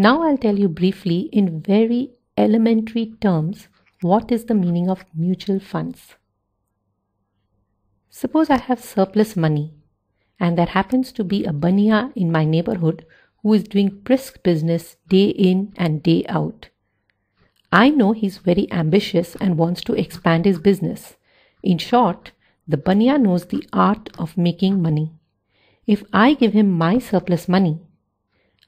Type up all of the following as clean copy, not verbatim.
Now I'll tell you briefly in very elementary terms what is the meaning of mutual funds. Suppose I have surplus money and there happens to be a baniya in my neighborhood who is doing brisk business day in and day out. I know he's very ambitious and wants to expand his business. In short, the baniya knows the art of making money. If I give him my surplus money,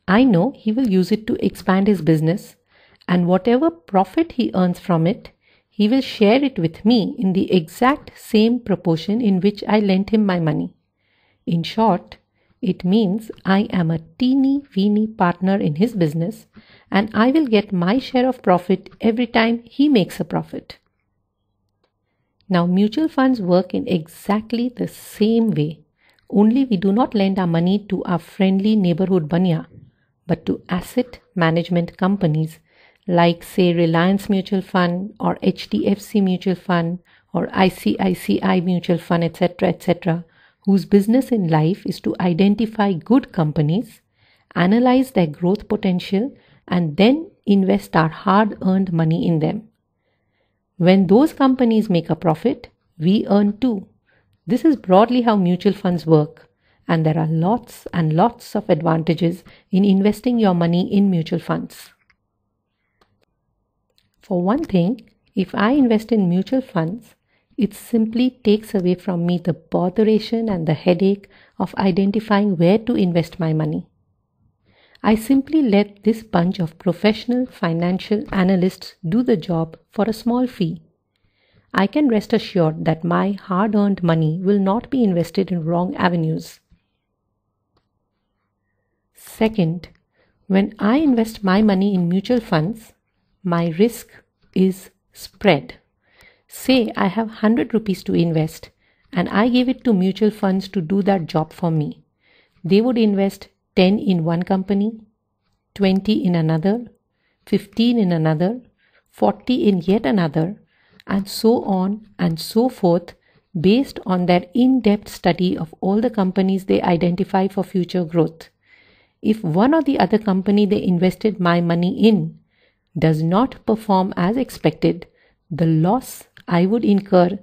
I know he will use it to expand his business, and whatever profit he earns from it, he will share it with me in the exact same proportion in which I lent him my money. In short, it means I am a teeny-weeny partner in his business and I will get my share of profit every time he makes a profit. Now, mutual funds work in exactly the same way, only we do not lend our money to our friendly neighborhood baniya, but to asset management companies like, say, Reliance Mutual Fund or HDFC Mutual Fund or ICICI Mutual Fund, etc., whose business in life is to identify good companies, analyze their growth potential, and then invest our hard-earned money in them. When those companies make a profit, we earn too. This is broadly how mutual funds work, and there are lots and lots of advantages in investing your money in mutual funds. For one thing, if I invest in mutual funds, it simply takes away from me the botheration and the headache of identifying where to invest my money. I simply let this bunch of professional financial analysts do the job for a small fee. I can rest assured that my hard-earned money will not be invested in wrong avenues. Second, when I invest my money in mutual funds, my risk is spread. Say I have 100 rupees to invest and I give it to mutual funds to do that job for me. They would invest 10 in one company, 20 in another, 15 in another, 40 in yet another, and so on and so forth based on their in-depth study of all the companies they identify for future growth. If one or the other company they invested my money in does not perform as expected, the loss I would incur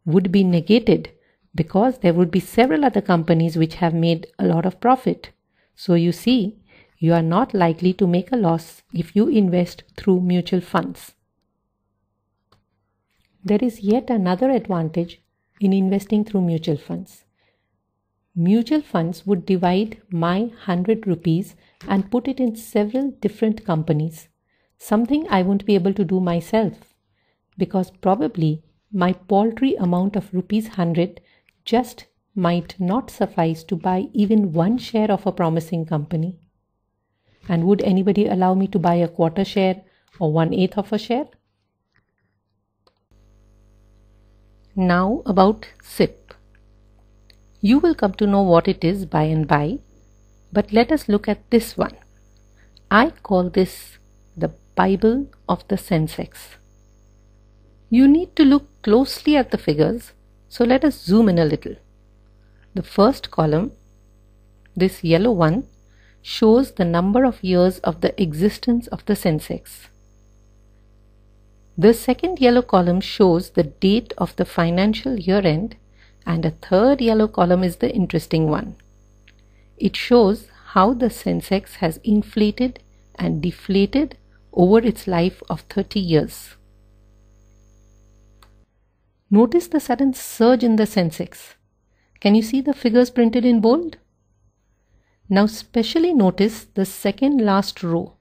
would be negated because there would be several other companies which have made a lot of profit. So you see, you are not likely to make a loss if you invest through mutual funds. There is yet another advantage in investing through mutual funds. Mutual funds would divide my 100 rupees and put it in several different companies, something I won't be able to do myself, because probably my paltry amount of rupees 100 just might not suffice to buy even one share of a promising company. And would anybody allow me to buy a quarter share or 1/8 of a share? Now about SIP. You will come to know what it is by and by, but let us look at this one. I call this the Bible of the Sensex. You need to look closely at the figures, so let us zoom in a little. The first column, this yellow one, shows the number of years of the existence of the Sensex. The second yellow column shows the date of the financial year end, and a third yellow column is the interesting one. It shows how the Sensex has inflated and deflated over its life of 30 years. Notice the sudden surge in the Sensex. Can you see the figures printed in bold? Now specially notice the second last row,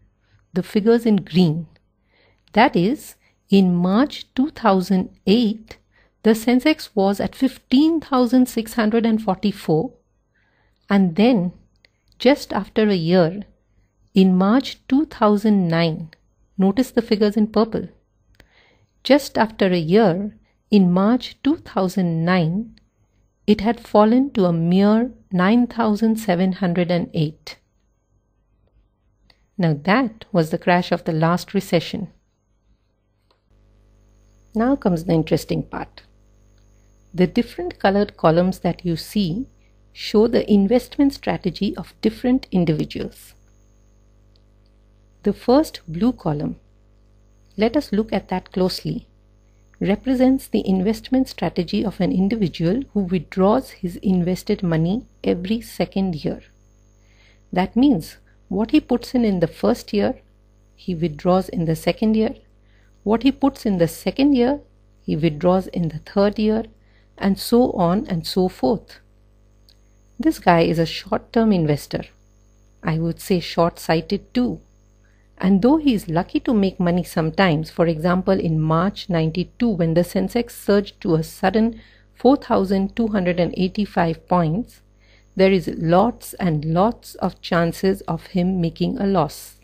the figures in green. That is, in March 2008, the Sensex was at 15,644, and then just after a year, in March 2009, notice the figures in purple. Just after a year, in March 2009, it had fallen to a mere 9,708. Now that was the crash of the last recession. Now comes the interesting part. The different colored columns that you see show the investment strategy of different individuals. The first blue column, let us look at that closely, represents the investment strategy of an individual who withdraws his invested money every second year. That means what he puts in the first year, he withdraws in the second year. What he puts in the second year, he withdraws in the third year, and so on and so forth. This guy is a short-term investor. I would say short-sighted too. And though he is lucky to make money sometimes, for example in March 92 when the Sensex surged to a sudden 4,285 points, there is lots and lots of chances of him making a loss.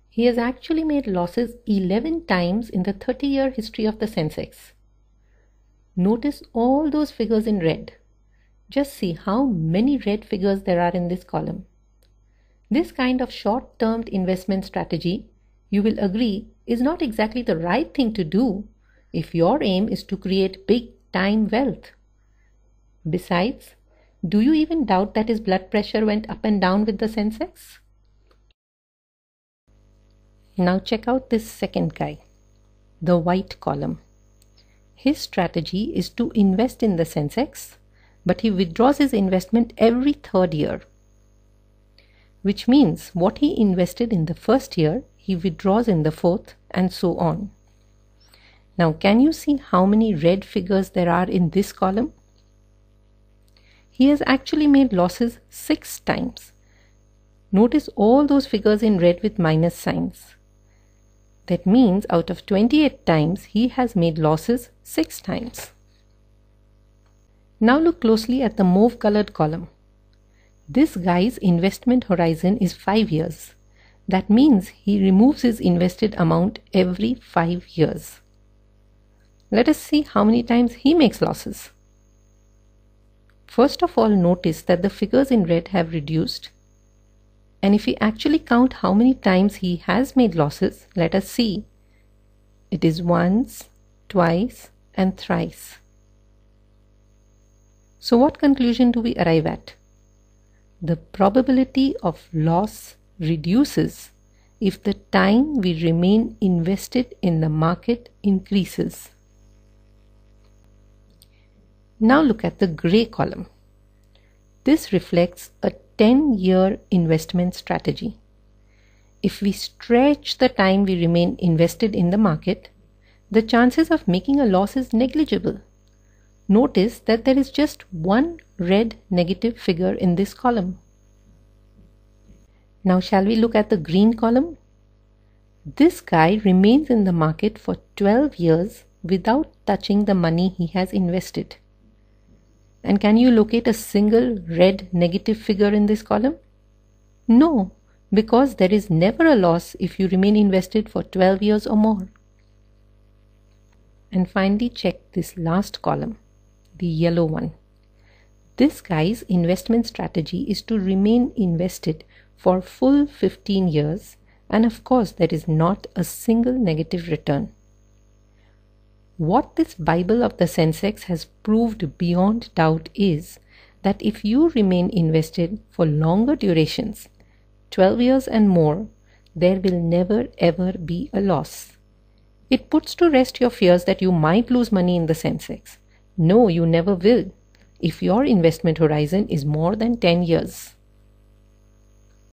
He has actually made losses 11 times in the 30-year history of the Sensex. Notice all those figures in red. Just see how many red figures there are in this column. This kind of short-term investment strategy, you will agree, is not exactly the right thing to do if your aim is to create big-time wealth. Besides, do you even doubt that his blood pressure went up and down with the Sensex? Now check out this second guy, the white column. His strategy is to invest in the Sensex, but he withdraws his investment every third year. Which means what he invested in the first year, he withdraws in the fourth, and so on. Now, can you see how many red figures there are in this column? He has actually made losses 6 times. Notice all those figures in red with minus signs. That means out of 28 times, he has made losses 6 times. Now look closely at the mauve-colored column. This guy's investment horizon is 5 years. That means he removes his invested amount every 5 years. Let us see how many times he makes losses. First of all, notice that the figures in red have reduced. And if we actually count how many times he has made losses, let us see. It is once, twice, and thrice. So what conclusion do we arrive at? The probability of loss reduces if the time we remain invested in the market increases. Now look at the gray column. This reflects a 10-year investment strategy. If we stretch the time we remain invested in the market, the chances of making a loss is negligible. Notice that there is just one red negative figure in this column. Now shall we look at the green column? This guy remains in the market for 12 years without touching the money he has invested. And can you locate a single red negative figure in this column? No, because there is never a loss if you remain invested for 12 years or more. And finally, check this last column, the yellow one. This guy's investment strategy is to remain invested for full 15 years, and of course there is not a single negative return. What this Bible of the Sensex has proved beyond doubt is that if you remain invested for longer durations, 12 years and more, there will never ever be a loss. It puts to rest your fears that you might lose money in the Sensex. No, you never will, if your investment horizon is more than 10 years.